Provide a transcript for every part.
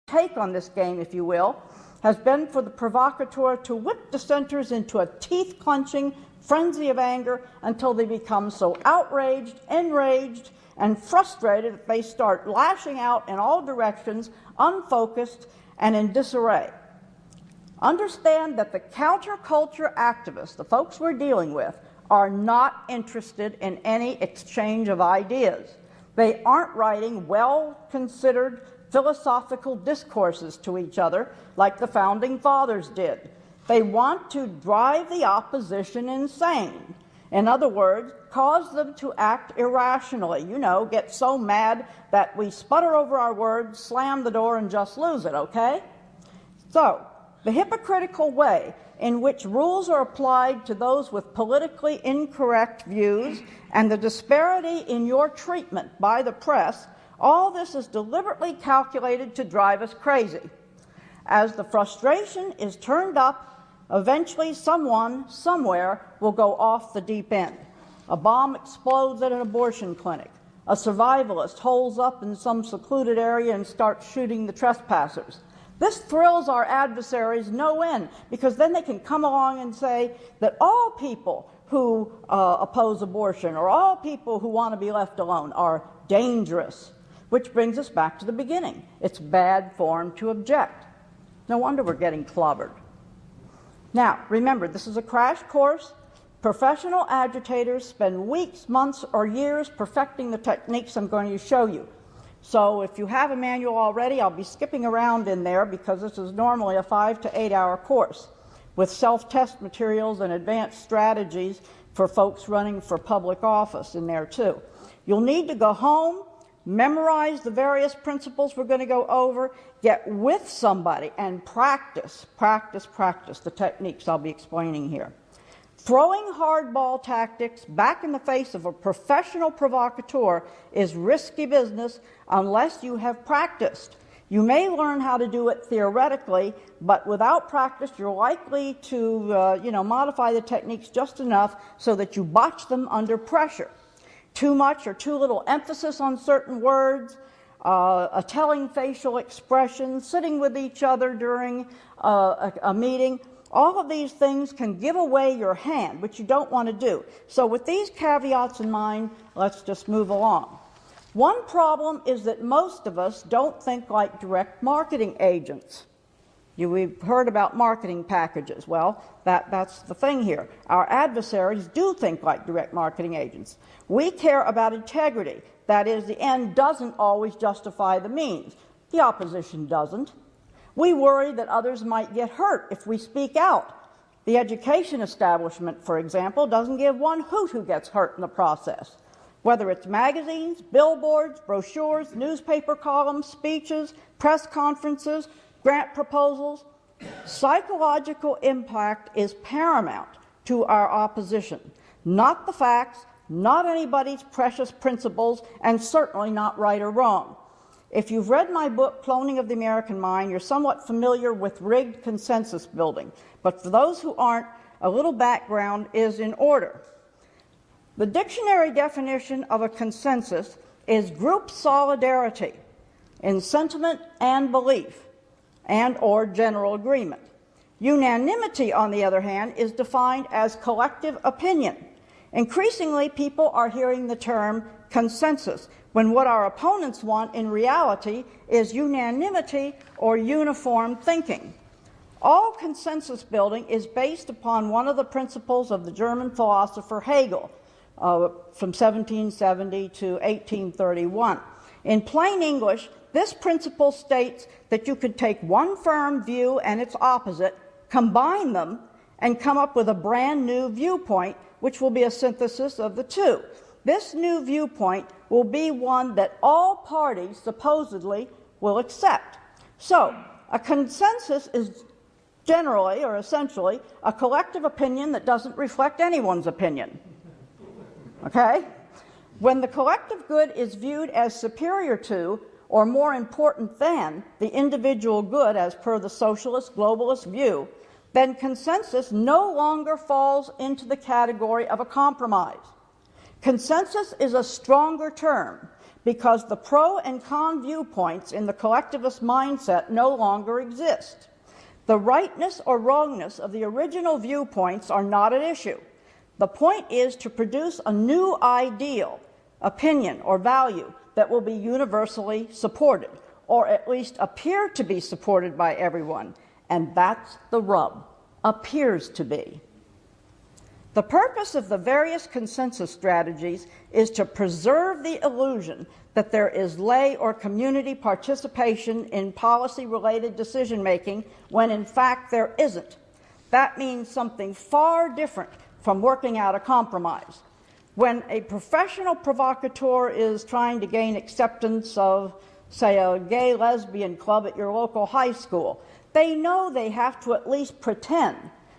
take on this game, if you will, has been for the provocateur to whip dissenters into a teeth-clenching frenzy of anger until they become so outraged, enraged, and frustrated that they start lashing out in all directions, unfocused, and in disarray. Understand that the counterculture activists, the folks we're dealing with, are not interested in any exchange of ideas. They aren't writing well-considered philosophical discourses to each other like the Founding Fathers did. They want to drive the opposition insane. In other words, cause them to act irrationally. You know, get so mad that we sputter over our words, slam the door, and just lose it, okay? So, the hypocritical way in which rules are applied to those with politically incorrect views and the disparity in your treatment by the press, all this is deliberately calculated to drive us crazy. As the frustration is turned up, eventually someone, somewhere, will go off the deep end. A bomb explodes at an abortion clinic. A survivalist holes up in some secluded area and starts shooting the trespassers. This thrills our adversaries no end, because then they can come along and say that all people who oppose abortion or all people who want to be left alone are dangerous, which brings us back to the beginning. It's bad form to object. No wonder we're getting clobbered. Now, remember, this is a crash course. Professional agitators spend weeks, months, or years perfecting the techniques I'm going to show you. So if you have a manual already, I'll be skipping around in there because this is normally a 5 to 8 hour course with self-test materials and advanced strategies for folks running for public office in there too. You'll need to go home, memorize the various principles we're going to go over, get with somebody and practice the techniques I'll be explaining here. Throwing hardball tactics back in the face of a professional provocateur is risky business unless you have practiced. You may learn how to do it theoretically, but without practice, you're likely to modify the techniques just enough so that you botch them under pressure. Too much or too little emphasis on certain words, a telling facial expression, sitting with each other during a meeting, all of these things can give away your hand, which you don't want to do. So with these caveats in mind, let's just move along. One problem is that most of us don't think like direct marketing agents. We've heard about marketing packages. Well, that's the thing here. Our adversaries do think like direct marketing agents. We care about integrity. That is, the end doesn't always justify the means. The opposition doesn't. We worry that others might get hurt if we speak out. The education establishment, for example, doesn't give one hoot who gets hurt in the process. Whether it's magazines, billboards, brochures, newspaper columns, speeches, press conferences, grant proposals, psychological impact is paramount to our opposition. Not the facts, not anybody's precious principles, and certainly not right or wrong. If you've read my book, Cloning of the American Mind, you're somewhat familiar with rigged consensus building. But for those who aren't, a little background is in order. The dictionary definition of a consensus is group solidarity in sentiment and belief and/or general agreement. Unanimity, on the other hand, is defined as collective opinion. Increasingly, people are hearing the term consensus, when what our opponents want in reality is unanimity or uniform thinking. All consensus building is based upon one of the principles of the German philosopher Hegel from 1770 to 1831. In plain English, this principle states that you could take one firm view and its opposite, combine them, and come up with a brand new viewpoint, which will be a synthesis of the two. This new viewpoint will be one that all parties supposedly will accept. So, a consensus is generally or essentially a collective opinion that doesn't reflect anyone's opinion. Okay? When the collective good is viewed as superior to or more important than the individual good as per the socialist globalist view, then consensus no longer falls into the category of a compromise. Consensus is a stronger term because the pro and con viewpoints in the collectivist mindset no longer exist. The rightness or wrongness of the original viewpoints are not at issue. The point is to produce a new ideal, opinion, or value that will be universally supported, or at least appear to be supported by everyone. And that's the rub. Appears to be. The purpose of the various consensus strategies is to preserve the illusion that there is lay or community participation in policy-related decision-making when in fact there isn't. That means something far different from working out a compromise. When a professional provocateur is trying to gain acceptance of, say, a gay lesbian club at your local high school, they know they have to at least pretend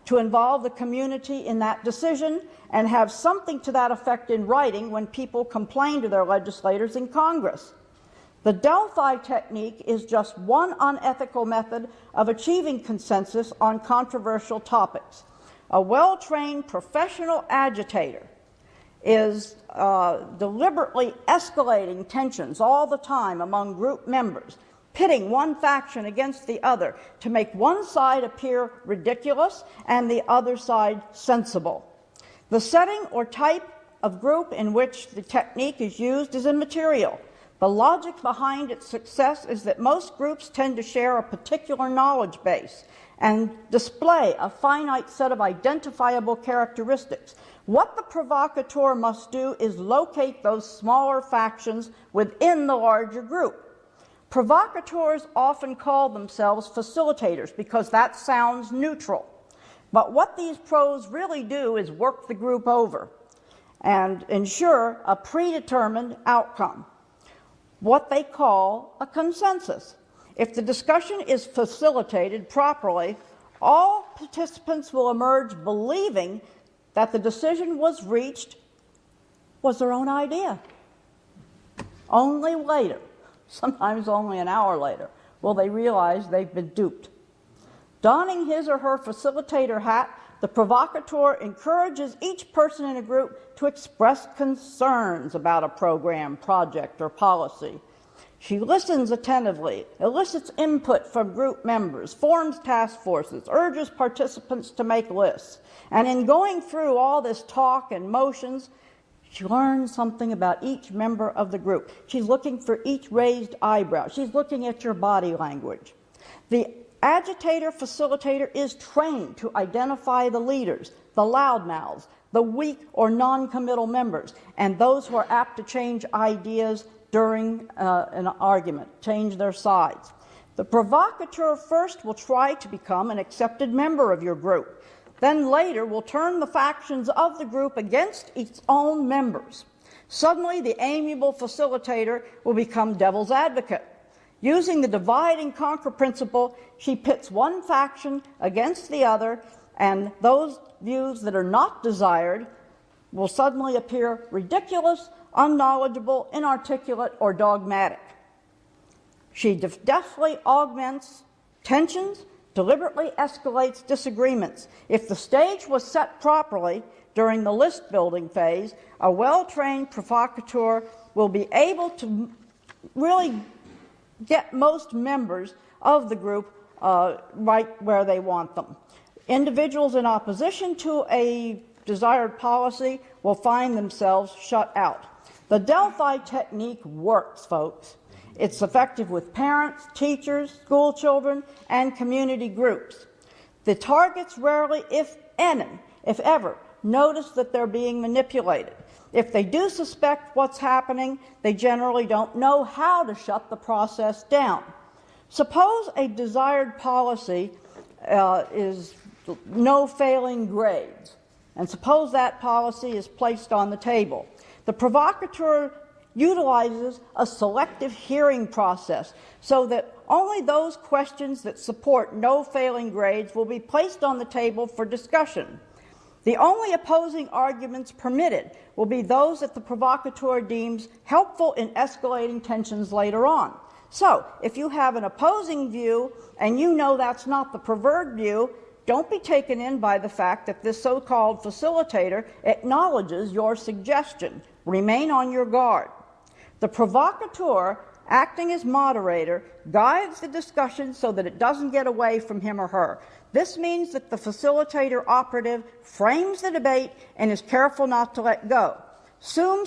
to involve the community in that decision and have something to that effect in writing when people complain to their legislators in Congress. The Delphi technique is just one unethical method of achieving consensus on controversial topics. A well-trained professional agitator is deliberately escalating tensions all the time among group members, pitting one faction against the other to make one side appear ridiculous and the other side sensible. The setting or type of group in which the technique is used is immaterial. The logic behind its success is that most groups tend to share a particular knowledge base and display a finite set of identifiable characteristics. What the provocateur must do is locate those smaller factions within the larger group. Provocateurs often call themselves facilitators because that sounds neutral. But what these pros really do is work the group over and ensure a predetermined outcome, what they call a consensus. If the discussion is facilitated properly, all participants will emerge believing that the decision was reached was their own idea. Only later, sometimes only an hour later, will they realize they've been duped. Donning his or her facilitator hat, the provocateur encourages each person in a group to express concerns about a program, project, or policy. She listens attentively, elicits input from group members, forms task forces, urges participants to make lists. And in going through all this talk and motions, she learns something about each member of the group. She's looking for each raised eyebrow. She's looking at your body language. The agitator-facilitator is trained to identify the leaders, the loudmouths, the weak or non-committal members, and those who are apt to change ideas during an argument, change their sides. The provocateur first will try to become an accepted member of your group. Then later will turn the factions of the group against its own members. Suddenly, the amiable facilitator will become devil's advocate. Using the divide and conquer principle, she pits one faction against the other, and those views that are not desired will suddenly appear ridiculous, unknowledgeable, inarticulate, or dogmatic. She deftly augments tensions, deliberately escalates disagreements. If the stage was set properly during the list-building phase, a well-trained provocateur will be able to really get most members of the group right where they want them. Individuals in opposition to a desired policy will find themselves shut out. The Delphi technique works, folks. It's effective with parents, teachers, school children, and community groups. The targets rarely, if ever, notice that they're being manipulated. If they do suspect what's happening, they generally don't know how to shut the process down. Suppose a desired policy is no failing grades, and suppose that policy is placed on the table. The provocateur utilizes a selective hearing process so that only those questions that support no failing grades will be placed on the table for discussion. The only opposing arguments permitted will be those that the provocateur deems helpful in escalating tensions later on. So, if you have an opposing view and you know that's not the preferred view, don't be taken in by the fact that this so-called facilitator acknowledges your suggestion. Remain on your guard. The provocateur, acting as moderator, guides the discussion so that it doesn't get away from him or her. This means that the facilitator operative frames the debate and is careful not to let go. Assume